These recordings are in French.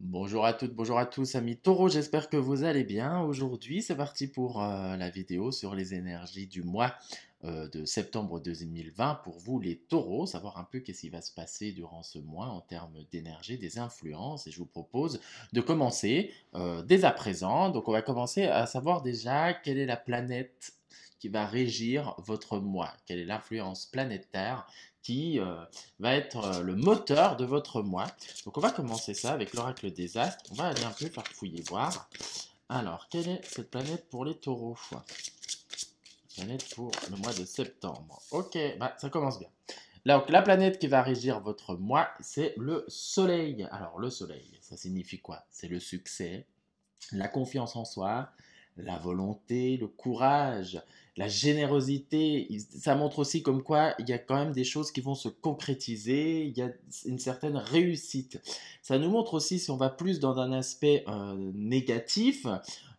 Bonjour à toutes, bonjour à tous, amis taureaux, j'espère que vous allez bien. Aujourd'hui, c'est parti pour la vidéo sur les énergies du mois de septembre 2020 pour vous les taureaux, savoir un peu qu'est-ce qui va se passer durant ce mois en termes d'énergie, des influences. Et je vous propose de commencer dès à présent. Donc on va commencer à savoir déjà quelle est la planète qui va régir votre mois, quelle est l'influence planétaire qui va être le moteur de votre mois. Donc on va commencer ça avec l'oracle des astres. On va aller un peu farfouiller, voir. Alors, quelle est cette planète pour les taureaux? Planète pour le mois de septembre. Ok, bah, ça commence bien. Donc, la planète qui va régir votre mois, c'est le soleil. Alors, le soleil, ça signifie quoi? C'est le succès, la confiance en soi, la volonté, le courage, la générosité. Ça montre aussi comme quoi il y a quand même des choses qui vont se concrétiser, il y a une certaine réussite. Ça nous montre aussi, si on va plus dans un aspect négatif,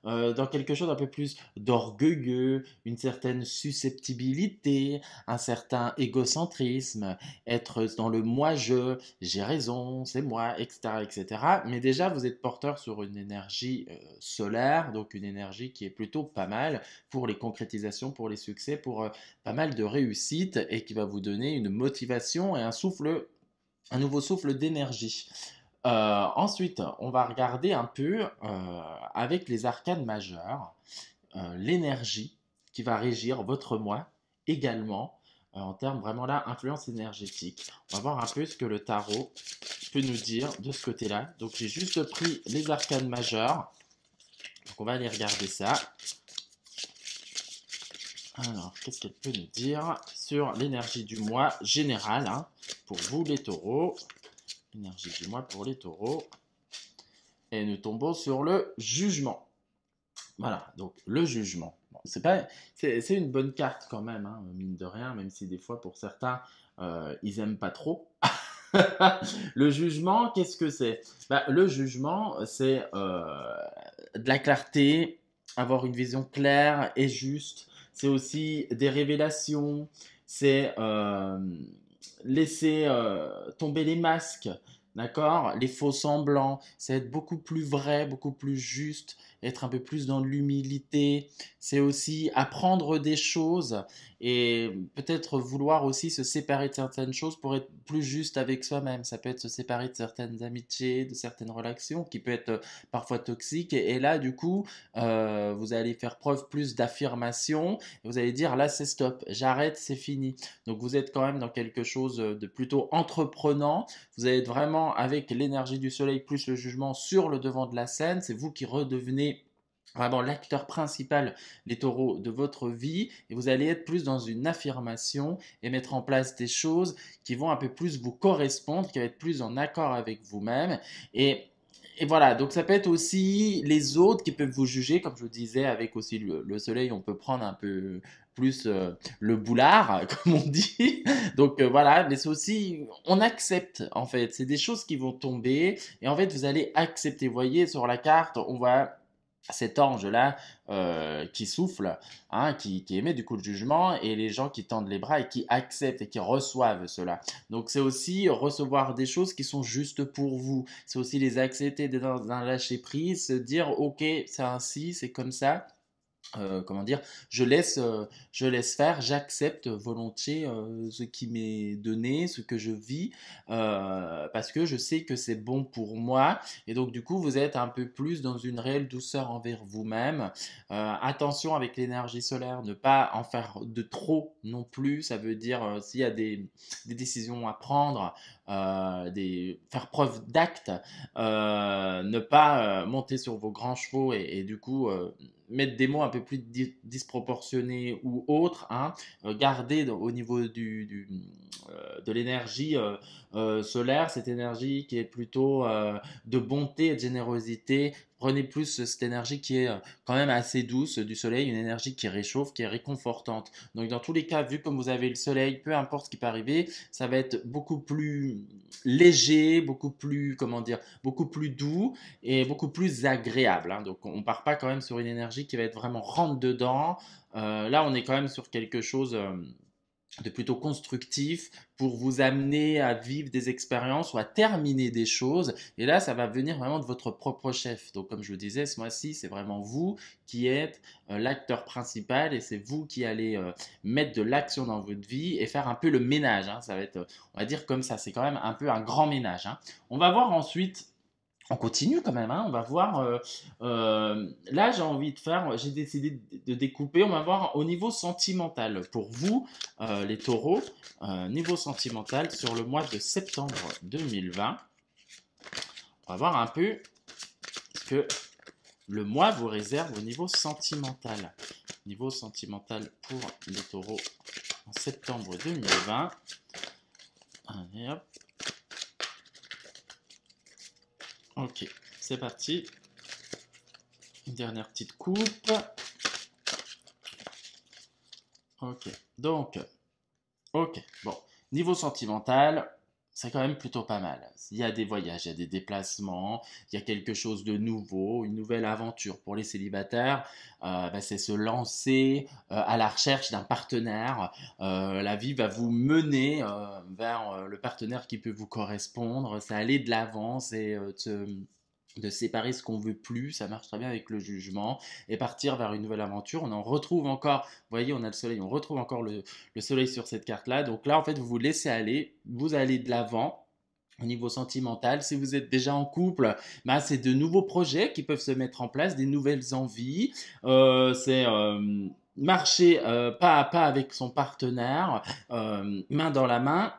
dans quelque chose d'un peu plus d'orgueilleux, une certaine susceptibilité, un certain égocentrisme, être dans le moi-je, j'ai raison, c'est moi, etc., etc. Mais déjà, vous êtes porteur sur une énergie solaire, donc une énergie qui est plutôt pas mal pour les concrétisations, pour les succès, pour pas mal de réussite et qui va vous donner une motivation et un souffle, un nouveau souffle d'énergie. Ensuite, on va regarder un peu avec les arcanes majeures l'énergie qui va régir votre mois également en termes vraiment là, influence énergétique. On va voir un peu ce que le tarot peut nous dire de ce côté-là. Donc j'ai juste pris les arcanes majeures. Donc on va aller regarder ça. Alors, qu'est-ce qu'elle peut nous dire sur l'énergie du mois général hein, pour vous les taureaux? Énergie du mois pour les taureaux. Et nous tombons sur le jugement. Voilà, donc le jugement. Bon, c'est une bonne carte quand même, hein, mine de rien, même si des fois pour certains, ils aiment pas trop. Le jugement, qu'est-ce que c'est? Bah, le jugement, c'est de la clarté, avoir une vision claire et juste. C'est aussi des révélations. C'est laisser tomber les masques, d'accord? Les faux semblants. C'est être beaucoup plus vrai, beaucoup plus juste, être un peu plus dans l'humilité. C'est aussi apprendre des choses et peut-être vouloir aussi se séparer de certaines choses pour être plus juste avec soi-même. Ça peut être se séparer de certaines amitiés, de certaines relations qui peut être parfois toxiques. Et là, du coup, vous allez faire preuve plus d'affirmation. Et vous allez dire, là, c'est stop, j'arrête, c'est fini. Donc, vous êtes quand même dans quelque chose de plutôt entreprenant. Vous allez être vraiment avec l'énergie du soleil plus le jugement sur le devant de la scène. C'est vous qui redevenez vraiment l'acteur principal, les taureaux, de votre vie, et vous allez être plus dans une affirmation et mettre en place des choses qui vont un peu plus vous correspondre, qui vont être plus en accord avec vous-même. Et voilà, donc ça peut être aussi les autres qui peuvent vous juger, comme je vous disais, avec aussi le soleil, on peut prendre un peu plus le boulard, comme on dit. Donc voilà, mais c'est aussi, on accepte en fait, c'est des choses qui vont tomber, et en fait vous allez accepter. Vous voyez, sur la carte, on voit cet ange-là qui souffle, hein, qui émet du coup le jugement, et les gens qui tendent les bras et qui acceptent et qui reçoivent cela. Donc c'est aussi recevoir des choses qui sont justes pour vous. C'est aussi les accepter dans un lâcher-prise, se dire ok, c'est ainsi, c'est comme ça. Comment dire, je laisse faire, j'accepte volontiers ce qui m'est donné, ce que je vis, parce que je sais que c'est bon pour moi. Et donc, du coup, vous êtes un peu plus dans une réelle douceur envers vous-même. Attention avec l'énergie solaire, ne pas en faire de trop non plus. Ça veut dire, s'il y a des décisions à prendre, faire preuve d'acte, ne pas monter sur vos grands chevaux et du coup mettre des mots un peu plus disproportionnés ou autres, hein, garder au niveau de l'énergie solaire, cette énergie qui est plutôt de bonté et de générosité. Prenez plus cette énergie qui est quand même assez douce du soleil, une énergie qui réchauffe, qui est réconfortante. Donc dans tous les cas, vu comme vous avez le soleil, peu importe ce qui peut arriver, ça va être beaucoup plus léger, beaucoup plus, comment dire, beaucoup plus doux et beaucoup plus agréable, hein. Donc on part pas quand même sur une énergie qui va être vraiment rentre dedans. Là, on est quand même sur quelque chose. de plutôt constructif pour vous amener à vivre des expériences ou à terminer des choses. Et là, ça va venir vraiment de votre propre chef. Donc, comme je vous disais, ce mois-ci, c'est vraiment vous qui êtes l'acteur principal et c'est vous qui allez mettre de l'action dans votre vie et faire un peu le ménage, hein. Ça va être, on va dire comme ça, c'est quand même un peu un grand ménage, hein. On va voir ensuite on continue quand même, hein, on va voir. Là, j'ai envie de faire, j'ai décidé de découper. On va voir au niveau sentimental. Pour vous, les taureaux, niveau sentimental sur le mois de septembre 2020. On va voir un peu ce que le mois vous réserve au niveau sentimental. Niveau sentimental pour les taureaux en septembre 2020. Allez, hop. Ok, c'est parti. Une dernière petite coupe. Ok, donc, ok, bon. Niveau sentimental, c'est quand même plutôt pas mal. Il y a des voyages, il y a des déplacements, il y a quelque chose de nouveau, une nouvelle aventure. Pour les célibataires, bah, c'est se lancer à la recherche d'un partenaire. La vie va vous mener vers le partenaire qui peut vous correspondre. C'est aller de l'avant, c'est de séparer ce qu'on veut plus, ça marche très bien avec le jugement, et partir vers une nouvelle aventure. On en retrouve encore, vous voyez, on a le soleil, on retrouve encore le soleil sur cette carte-là. Donc là, en fait, vous vous laissez aller, vous allez de l'avant. Au niveau sentimental, si vous êtes déjà en couple, bah, c'est de nouveaux projets qui peuvent se mettre en place, des nouvelles envies. C'est marcher pas à pas avec son partenaire, main dans la main,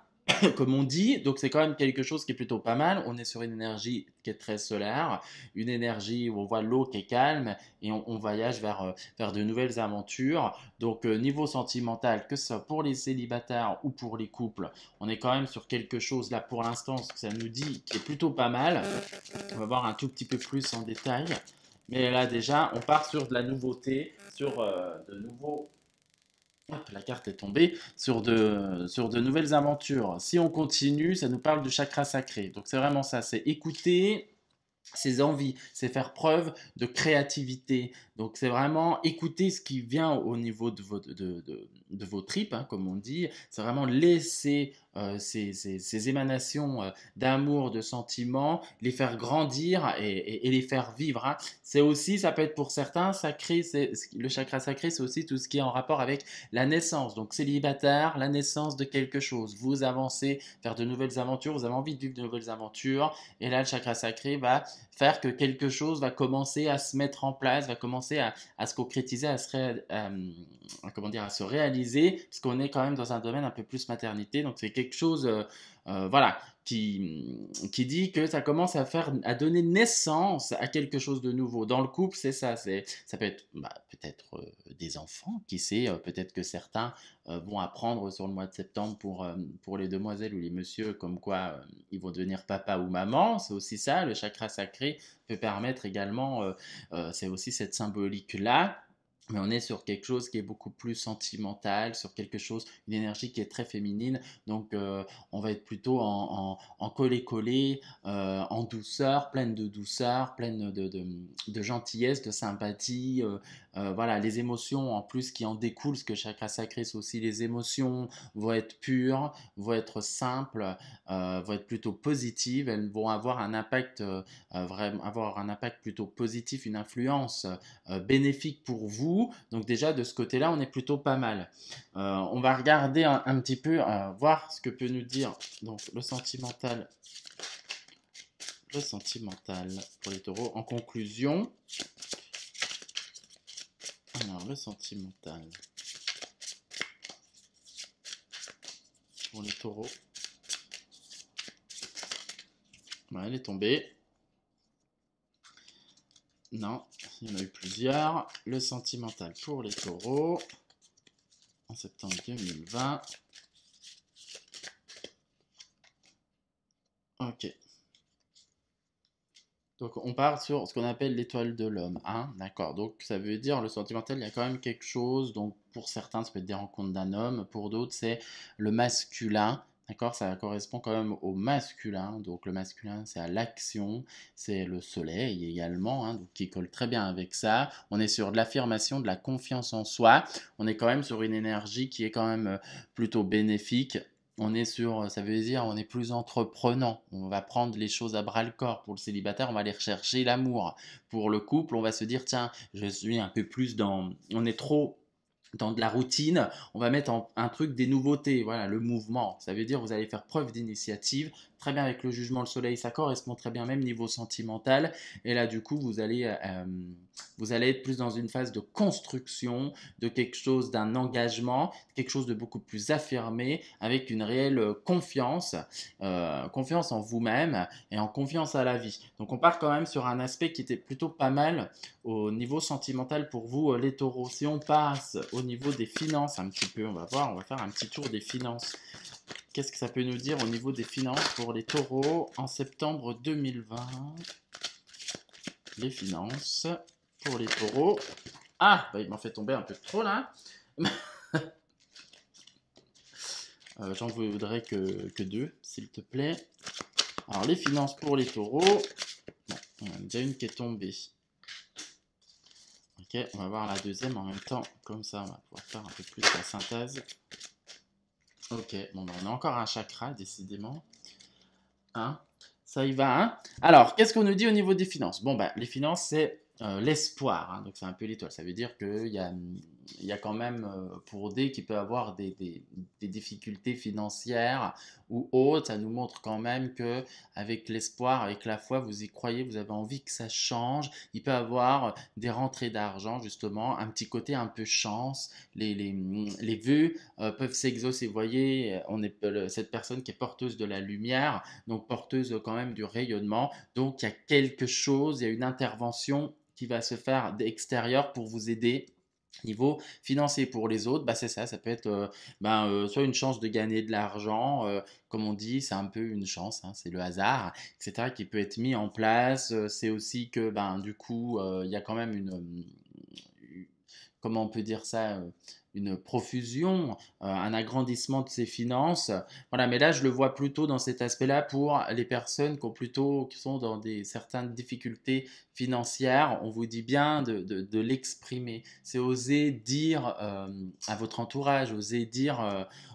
comme on dit. Donc c'est quand même quelque chose qui est plutôt pas mal. On est sur une énergie qui est très solaire, une énergie où on voit l'eau qui est calme et on voyage vers de nouvelles aventures. Donc niveau sentimental, que ce soit pour les célibataires ou pour les couples, on est quand même sur quelque chose là pour l'instant, ce que ça nous dit, qui est plutôt pas mal. On va voir un tout petit peu plus en détail. Mais là déjà, on part sur de la nouveauté, sur de nouveaux. Hop, la carte est tombée sur de nouvelles aventures. Si on continue, ça nous parle du chakra sacré. Donc c'est vraiment ça, c'est écouter ses envies, c'est faire preuve de créativité. Donc c'est vraiment écouter ce qui vient au niveau de vos tripes, hein, comme on dit. C'est vraiment laisser ces émanations d'amour, de sentiments, les faire grandir et les faire vivre, hein. C'est aussi, ça peut être pour certains, sacré, le chakra sacré, c'est aussi tout ce qui est en rapport avec la naissance. Donc célibataire, la naissance de quelque chose. Vous avancez vers de nouvelles aventures, vous avez envie de vivre de nouvelles aventures. Et là, le chakra sacré va faire que quelque chose va commencer à se mettre en place, va commencer à se concrétiser, comment dire, à se réaliser, parce qu'on est quand même dans un domaine un peu plus maternité. Donc c'est quelque chose, voilà, qui dit que ça commence à donner naissance à quelque chose de nouveau. Dans le couple, c'est ça. Ça peut être bah, peut-être des enfants, qui sait, peut-être que certains vont apprendre sur le mois de septembre pour les demoiselles ou les messieurs, comme quoi ils vont devenir papa ou maman. C'est aussi ça, le chakra sacré peut permettre également, c'est aussi cette symbolique-là. Mais on est sur quelque chose qui est beaucoup plus sentimental, sur quelque chose, une énergie qui est très féminine. Donc, on va être plutôt en collé-collé, en douceur, pleine de douceur, pleine de gentillesse, de sympathie. Voilà, les émotions en plus qui en découlent, ce que chakra sacré, c'est aussi les émotions vont être pures, vont être simples, vont être plutôt positives. Elles vont avoir un impact, vraiment, avoir un impact plutôt positif, une influence bénéfique pour vous. Donc déjà de ce côté-là, on est plutôt pas mal. On va regarder un petit peu, voir ce que peut nous dire donc le sentimental pour les taureaux. En conclusion, alors le sentimental pour les taureaux. Ouais, elle est tombée. Non, il y en a eu plusieurs. Le sentimental pour les taureaux en septembre 2020. Ok. Donc on part sur ce qu'on appelle l'étoile de l'homme, hein, d'accord. Donc ça veut dire le sentimental, il y a quand même quelque chose. Donc pour certains, ça peut être des rencontres d'un homme, pour d'autres, c'est le masculin. D'accord? Ça correspond quand même au masculin. Donc le masculin, c'est à l'action, c'est le soleil également, hein, donc qui colle très bien avec ça. On est sur de l'affirmation, de la confiance en soi. On est quand même sur une énergie qui est quand même plutôt bénéfique. On est sur, ça veut dire, on est plus entreprenant. On va prendre les choses à bras le corps. Pour le célibataire, on va aller rechercher l'amour. Pour le couple, on va se dire, tiens, je suis un peu plus dans, on est trop dans de la routine, on va mettre un truc des nouveautés, voilà, le mouvement. Ça veut dire vous allez faire preuve d'initiative, très bien avec le jugement, le soleil, ça correspond très bien même niveau sentimental. Et là, du coup, vous allez être plus dans une phase de construction de quelque chose, d'un engagement, quelque chose de beaucoup plus affirmé, avec une réelle confiance, confiance en vous-même et en confiance à la vie. Donc on part quand même sur un aspect qui était plutôt pas mal au niveau sentimental pour vous, les taureaux. Si on passe au niveau des finances un petit peu, on va voir, on va faire un petit tour des finances. Qu'est-ce que ça peut nous dire au niveau des finances pour les taureaux en septembre 2020? Les finances pour les taureaux. Ah, bah, il m'en fait tomber un peu trop là. J'en voudrais que deux, s'il te plaît. Alors, les finances pour les taureaux. Bon, on a déjà une qui est tombée. Ok, on va voir la deuxième en même temps. Comme ça, on va pouvoir faire un peu plus la synthèse. Ok, bon, bah, on a encore un chakra, décidément. Hein, ça y va, hein. Alors, qu'est-ce qu'on nous dit au niveau des finances? Bon, bah, les finances, c'est l'espoir, hein, donc c'est un peu l'étoile. Ça veut dire qu'il y a quand même, pour des qui peut avoir des difficultés financières ou autres, ça nous montre quand même que avec l'espoir, avec la foi, vous y croyez, vous avez envie que ça change. Il peut avoir des rentrées d'argent, justement, un petit côté un peu chance. Les vœux peuvent s'exaucer. Vous voyez, on est cette personne qui est porteuse de la lumière, donc porteuse quand même du rayonnement. Donc il y a quelque chose, il y a une intervention qui va se faire d'extérieur pour vous aider. Niveau financier pour les autres, bah c'est ça, ça peut être soit une chance de gagner de l'argent, comme on dit, c'est un peu une chance, hein, c'est le hasard, etc., qui peut être mis en place. C'est aussi que ben, du coup, il y a quand même comment on peut dire ça, une profusion, un agrandissement de ses finances. Voilà, mais là, je le vois plutôt dans cet aspect-là pour les personnes qui sont dans certaines difficultés financières. On vous dit bien de l'exprimer. C'est oser dire à votre entourage, oser dire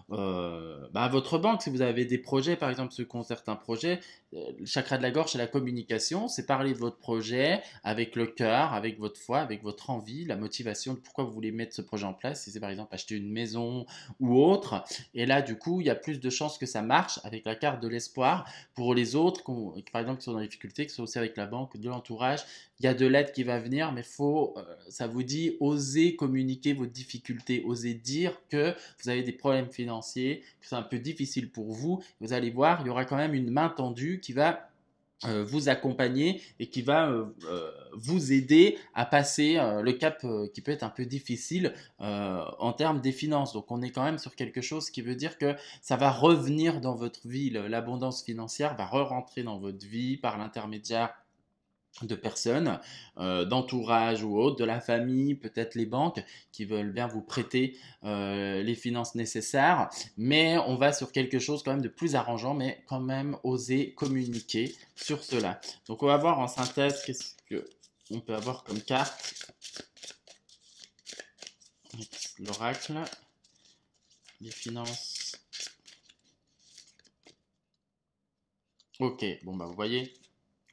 à votre banque, si vous avez des projets, par exemple, ceux qui ont certains projets, le chakra de la gorge, c'est la communication, c'est parler de votre projet avec le cœur, avec votre foi, avec votre envie, la motivation de pourquoi vous voulez mettre ce projet en place, si c'est par exemple acheter une maison ou autre. Et là, du coup, il y a plus de chances que ça marche avec la carte de l'espoir. Pour les autres, par exemple, qui sont dans les difficultés, qui sont aussi avec la banque, de l'entourage, il y a de l'aide qui va venir, mais ça vous dit, osez communiquer vos difficultés, osez dire que vous avez des problèmes financiers, que c'est un peu difficile pour vous. Vous allez voir, il y aura quand même une main tendue qui va vous accompagner et qui va vous aider à passer le cap qui peut être un peu difficile en termes des finances. Donc on est quand même sur quelque chose qui veut dire que ça va revenir dans votre vie. L'abondance financière va re-rentrer dans votre vie par l'intermédiaire de personnes, d'entourage ou autres, de la famille, peut-être les banques qui veulent bien vous prêter les finances nécessaires. Mais on va sur quelque chose quand même de plus arrangeant, mais quand même oser communiquer sur cela. Donc on va voir en synthèse qu'est-ce qu'on peut avoir comme carte. L'oracle, les finances. Ok, bon bah vous voyez,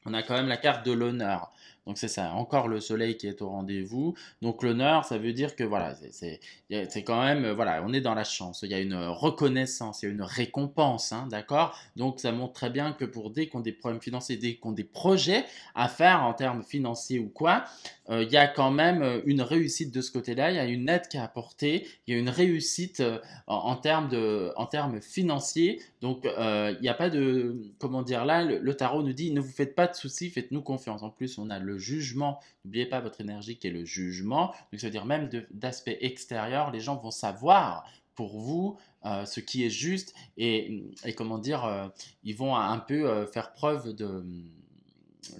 on a quand même la carte de l'honneur. Donc c'est ça, encore le soleil qui est au rendez-vous. Donc l'honneur, ça veut dire que voilà, c'est quand même, voilà, on est dans la chance. Il y a une reconnaissance, il y a une récompense, hein, d'accord? Donc ça montre très bien que pour dès qu'on a des problèmes financiers, dès qu'on a des projets à faire en termes financiers ou quoi, il y a quand même une réussite de ce côté-là, il y a une aide qui est apportée, il y a une réussite en termes financiers. Donc il n'y a pas de, comment dire là, le tarot nous dit, ne vous faites pas de soucis, faites-nous confiance. En plus, on a le jugement, n'oubliez pas votre énergie qui est le jugement. Donc ça veut dire même d'aspect extérieur, les gens vont savoir pour vous ce qui est juste et comment dire, ils vont un peu faire preuve de,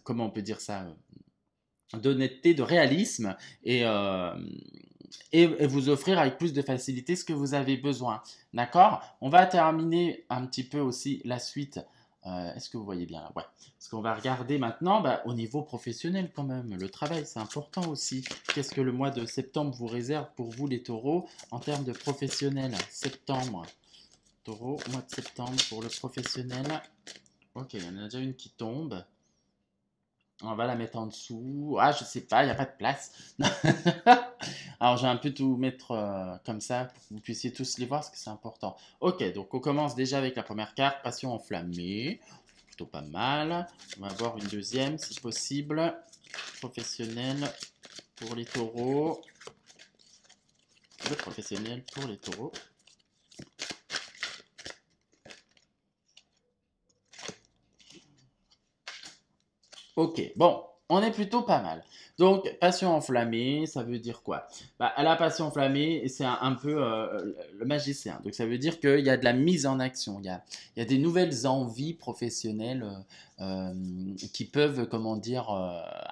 comment on peut dire ça, d'honnêteté, de réalisme et et vous offrir avec plus de facilité ce que vous avez besoin. D'accord? On va terminer un petit peu aussi la suite. Est-ce que vous voyez bien là? Ouais. Parce qu'on va regarder maintenant au niveau professionnel quand même. Le travail, c'est important aussi. Qu'est-ce que le mois de septembre vous réserve pour vous les taureaux en termes de professionnel? Septembre. Taureau, mois de septembre pour le professionnel. Ok, il y en a déjà une qui tombe. On va la mettre en dessous. Ah, je sais pas, il n'y a pas de place. Alors, j'ai un peu tout mettre comme ça pour que vous puissiez tous les voir parce que c'est important. Ok, donc on commence déjà avec la première carte, Passion enflammée. Plutôt pas mal. On va avoir une deuxième si possible. Professionnel pour les taureaux. Le professionnel pour les taureaux. Ok, bon, on est plutôt pas mal. Donc, passion enflammée, ça veut dire quoi? La passion enflammée, c'est un peu le magicien. Donc, ça veut dire qu'il y a de la mise en action. Il y a des nouvelles envies professionnelles qui peuvent, comment dire,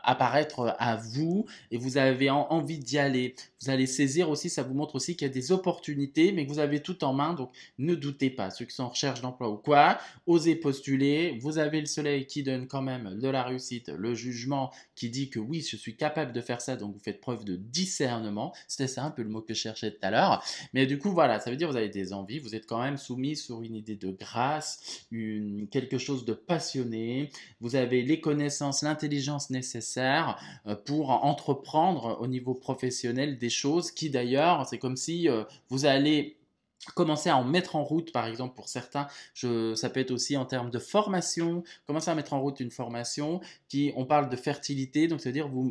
apparaître à vous et vous avez envie d'y aller. Vous allez saisir aussi, ça vous montre aussi qu'il y a des opportunités, mais que vous avez tout en main. Donc, ne doutez pas. Ceux qui sont en recherche d'emploi ou quoi, osez postuler. Vous avez le soleil qui donne quand même de la réussite, le jugement qui dit que oui, je suis capable de faire ça, donc vous faites preuve de discernement. C'était ça un peu le mot que je cherchais tout à l'heure. Mais du coup, voilà, ça veut dire que vous avez des envies, vous êtes quand même soumis sur une idée de grâce, quelque chose de passionné. Vous avez les connaissances, l'intelligence nécessaire pour entreprendre au niveau professionnel des choses qui d'ailleurs, c'est comme si vous allez commencer à en mettre en route, par exemple, pour certains, ça peut être aussi en termes de formation, commencer à mettre en route une formation on parle de fertilité, donc c'est-à-dire vous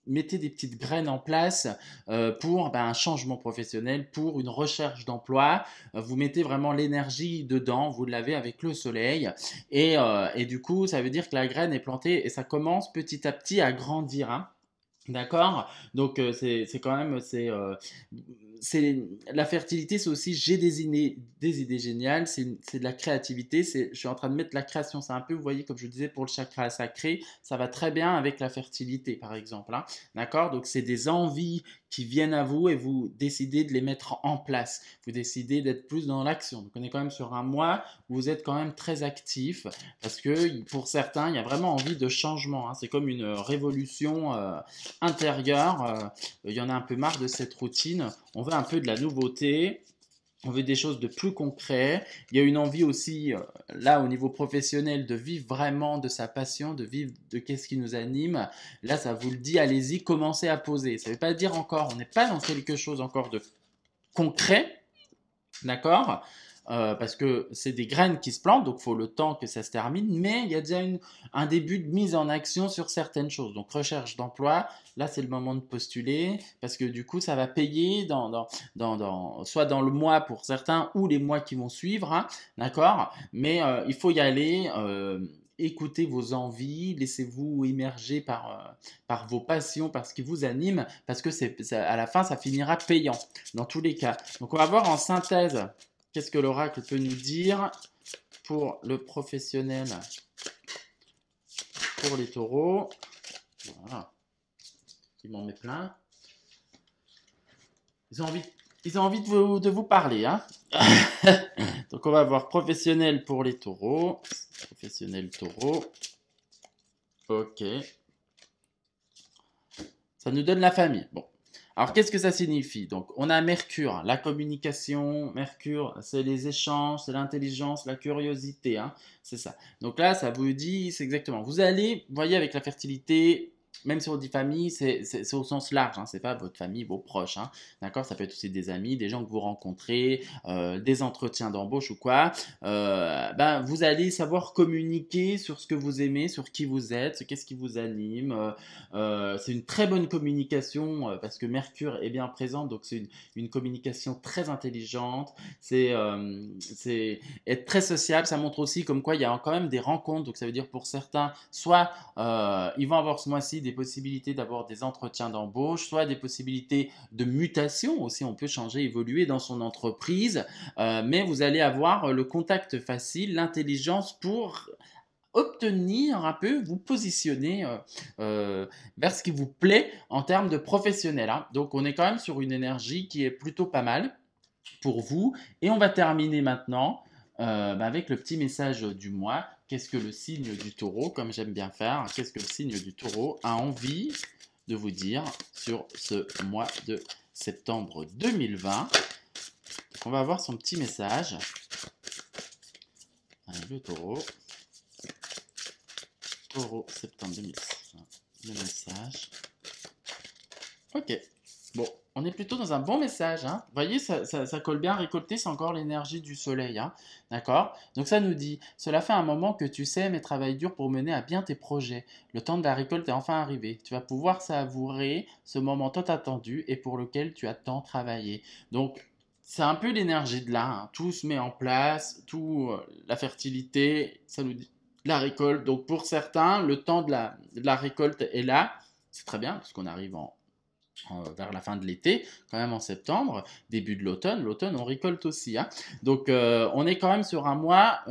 mettez des petites graines en place pour un changement professionnel, pour une recherche d'emploi. Vous mettez vraiment l'énergie dedans, vous l'avez avec le soleil. Et du coup, ça veut dire que la graine est plantée et ça commence petit à petit à grandir. Hein. D'accord. Donc c'est quand même c'est la fertilité, c'est aussi j'ai des idées géniales, c'est de la créativité, je suis en train de mettre la création, c'est un peu vous voyez comme je disais pour le chakra sacré, ça va très bien avec la fertilité par exemple, hein. D'accord? Donc c'est des envies qui viennent à vous et vous décidez de les mettre en place. Vous décidez d'être plus dans l'action. Donc on est quand même sur un mois où vous êtes quand même très actif parce que pour certains, il y a vraiment envie de changement, hein. C'est comme une révolution intérieur. Il y en a un peu marre de cette routine. On veut un peu de la nouveauté. On veut des choses de plus concret. Il y a une envie aussi, là, au niveau professionnel, de vivre vraiment de sa passion, de vivre de qu'est-ce qui nous anime. Là, ça vous le dit, allez-y, commencez à poser. Ça ne veut pas dire encore, on n'est pas dans quelque chose encore de concret, d'accord? Parce que c'est des graines qui se plantent, donc il faut le temps que ça se termine, mais il y a déjà un début de mise en action sur certaines choses. Donc recherche d'emploi, là c'est le moment de postuler, parce que du coup ça va payer soit dans le mois pour certains ou les mois qui vont suivre, hein, d'accord? Mais il faut y aller. Écoutez vos envies, laissez-vous immerger par vos passions, par ce qui vous anime, parce que à la fin, ça finira payant, dans tous les cas. Donc, on va voir en synthèse qu'est-ce que l'oracle peut nous dire pour le professionnel, pour les taureaux. Voilà. Il m'en met plein. Ils ont envie de vous parler. Hein. Donc, on va voir professionnel pour les taureaux. Professionnel taureau. Ok. Ça nous donne la famille. Bon. Alors, qu'est-ce que ça signifie? Donc, on a Mercure, la communication. Mercure, c'est les échanges, c'est l'intelligence, la curiosité. Hein, c'est ça. Donc là, ça vous dit, c'est exactement. Vous allez, vous voyez, avec la fertilité, même si on dit famille, c'est au sens large. Hein, c'est pas votre famille, vos proches. Hein, d'accord? Ça peut être aussi des amis, des gens que vous rencontrez, des entretiens d'embauche ou quoi. Vous allez savoir communiquer sur ce que vous aimez, sur qui vous êtes, qu'est-ce qui vous anime. C'est une très bonne communication parce que Mercure est bien présent, donc c'est une communication très intelligente. C'est être très sociable. Ça montre aussi comme quoi il y a quand même des rencontres. Donc ça veut dire pour certains, soit ils vont avoir ce mois-ci des possibilités d'avoir des entretiens d'embauche, soit des possibilités de mutation aussi. On peut changer, évoluer dans son entreprise, mais vous allez avoir le contact facile, l'intelligence pour obtenir un peu, vous positionner vers ce qui vous plaît en termes de professionnel, hein. Donc on est quand même sur une énergie qui est plutôt pas mal pour vous. Et on va terminer maintenant avec le petit message du mois. Qu'est-ce que le signe du taureau, comme j'aime bien faire, qu'est-ce que le signe du taureau a envie de vous dire sur ce mois de septembre 2020? On va voir son petit message. Allez, le taureau. Taureau, septembre 2020. Le message. Ok. Bon, on est plutôt dans un bon message, hein. Vous voyez, ça colle bien. Récolter, c'est encore l'énergie du soleil, hein. D'accord? Donc ça nous dit, cela fait un moment que tu sèmes et travailles dur pour mener à bien tes projets. Le temps de la récolte est enfin arrivé. Tu vas pouvoir savourer ce moment tant attendu et pour lequel tu as tant travaillé. Donc, c'est un peu l'énergie de là, hein. Tout se met en place, tout, la fertilité, ça nous dit la récolte. Donc pour certains, le temps de la récolte est là. C'est très bien, parce qu'on arrive vers la fin de l'été, quand même en septembre, début de l'automne. L'automne, on récolte aussi, hein. Donc, on est quand même sur un mois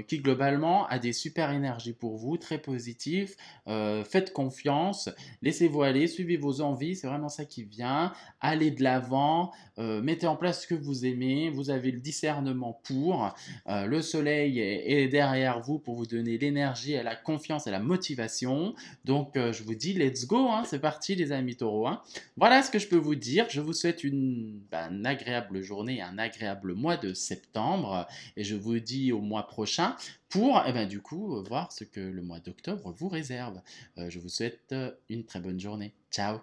qui, globalement, a des super énergies pour vous, très positif. Faites confiance, laissez-vous aller, suivez vos envies, c'est vraiment ça qui vient. Allez de l'avant, mettez en place ce que vous aimez, vous avez le discernement pour. Le soleil est derrière vous pour vous donner l'énergie, et la confiance et la motivation. Donc, je vous dis, let's go, hein, c'est parti, les amis taureaux, hein. Voilà ce que je peux vous dire. Je vous souhaite une agréable journée, un agréable mois de septembre. Et je vous dis au mois prochain pour, du coup, voir ce que le mois d'octobre vous réserve. Je vous souhaite une très bonne journée. Ciao!